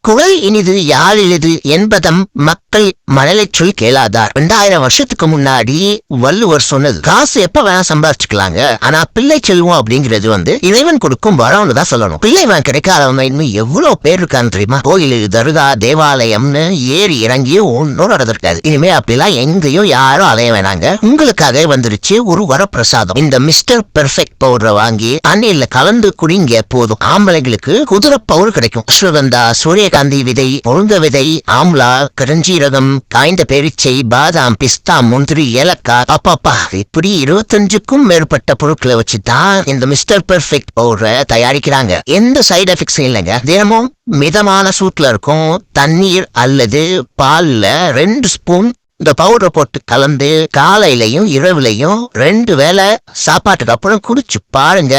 குரல் இனிது யாழ் இனிது என்பதம் மக்கள் மழலைச் சொல் கேளாதார். 2000 வருஷத்துக்கு முன்னாடி வள்ளுவர் சொன்னது. காசு எப்ப வேணா சம்பாதிச்சுக்கலாங்க, ஆனா பிள்ளை செல்வம் அப்படிங்கிறது இறைவன் கொடுக்கும் வரம்னு தான் சொல்லணும். பிள்ளை கிடைக்காதவங்க எவ்வளவு பேர் இருக்கான்னு தெரியுமா? கோயில், தர்கா, தேவாலயம்னு ஏறி இறங்கி ஒன்னும் நடந்திருக்காது. இனிமே அப்படிலாம் எங்கேயும் யாரும் அலைய வேணாங்க. உங்களுக்காக வந்துருச்சு ஒரு வரப்பிரசாதம். இந்த மிஸ்டர் பெர்ஃபெக்ட் பவுடரை வாங்கி தண்ணீர்ல கலந்து குடிங்க போதும். ஆம்பளைங்களுக்கு குதிரை பவுடர் கிடைக்கும். அஸ்வகந்தா, சூரியகாந்தி விதை, முருங்க விதை, ஆம்லா, கரஞ்சீரகம், காய்ந்த பேரிச்சை, பாதாம், பிஸ்தா, முந்திரி, ஏலக்காய், அப்பா இப்படி 25க்கும் மேற்பட்ட பொருட்களை வச்சுதான் இந்த மிஸ்டர் பெர்ஃபெக்ட் பவுடரை தயாரிக்கிறாங்க. எந்த சைடு எஃபெக்ட்ஸும் இல்லைங்க. தினமும் மிதமான சூட்ல இருக்கும் தண்ணீர் அல்லது பால்ல 2 ஸ்பூன் இந்த பவுடர் போட்டு கலந்து காலையிலையும் இரவுலையும் 2 வேளை சாப்பாட்டுக்கு அப்புறம் குடிச்சு பாருங்க.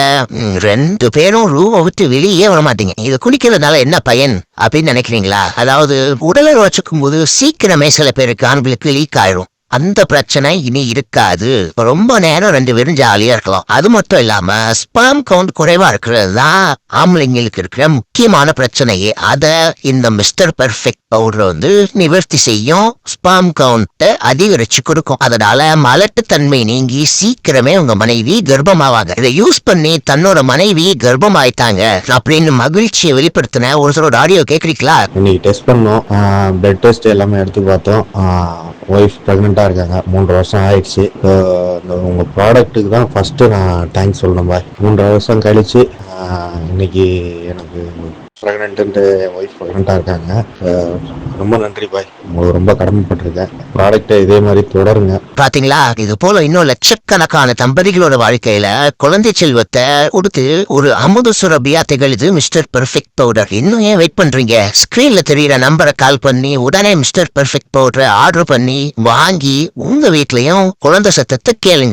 2 பேரும் ரூமை விட்டு வெளியே வர மாட்டீங்க. இது குடிக்கிறதுனால என்ன பயன் அப்படின்னு நினைக்கிறீங்களா? அதாவது உடலை வச்சுக்கும் போது சீக்கிரமே சில பேருக்கு ஆண்களுக்கு லீக் ஆயிரும். அந்த பிரச்சனை இனி இருக்காது. ரொம்ப நேரம் 2 பேரும் ஜாலியா இருக்கலாம். அது மட்டும் இல்லாம ஸ்பெர்ம் கவுண்ட் குறைவா இருக்கிறது தான் ஆம்பளைங்களுக்கு இருக்கிற முக்கியமான பிரச்சனையே. அத இந்த மிஸ்டர் பெர்ஃபெக்ட் பவுடர் நிவர்த்தி செய்யும். ஸ்பெர்ம் கவுண்ட் அதிகரிச்சு கொடுக்கும். அதனால மலட்டுத்தன்மை நீங்கி சீக்கிரமே உங்க மனைவி கர்ப்பமாவாங்க. இதை யூஸ் பண்ணி தன்னோட மனைவி கர்ப்பமாயிட்டாங்க அப்படின்னு மகிழ்ச்சியை வெளிப்படுத்தின ஒருத்தரோட ஆடியோ கேக்குறீங்களா? இன்னைக்கு டெஸ்ட் பண்ணோம். பிளட் டெஸ்ட் எல்லாமே எடுத்து பார்த்தோம். ஒய்ஃப் ப்ரெக்னெண்ட்டாக இருக்காங்க. 3 வருஷம் ஆயிடுச்சு. உங்கள் ப்ராடக்ட்டுக்கு தான் ஃபஸ்ட்டு நான் தேங்க்ஸ் சொல்லணும் பாய். 3 வருஷம் கழிச்சு இன்னைக்கு எனக்கு ப்ரெக்னென்ட்டு என் ஒய்ஃப் ப்ரெக்னெண்ட்டாக இருக்காங்க. ரொம்ப நன்றி பாய், உங்களுக்கு ரொம்ப கடமைப்பட்டிருக்கேன். ப்ராடக்டை இதே மாதிரி தொடருங்க. பாத்தீங்களா, இது போல இன்னும் லட்சக்கணக்கான தம்பதிகளோட வாழ்க்கையில குழந்தை செல்வத்தை கொடுத்து ஒரு அமுத சுரபியா திகழுது மிஸ்டர் பெர்ஃபெக்ட் பவுடர். இன்னும் ஏன் வெயிட் பண்றீங்க? ஸ்கிரீன்ல தெரியுற நம்பரை கால் பண்ணி உடனே மிஸ்டர் பெர்ஃபெக்ட் பவுடரை ஆர்டர் பண்ணி வாங்கி உங்க வீட்லயும் குழந்தை சத்தத்தை கேளுங்க.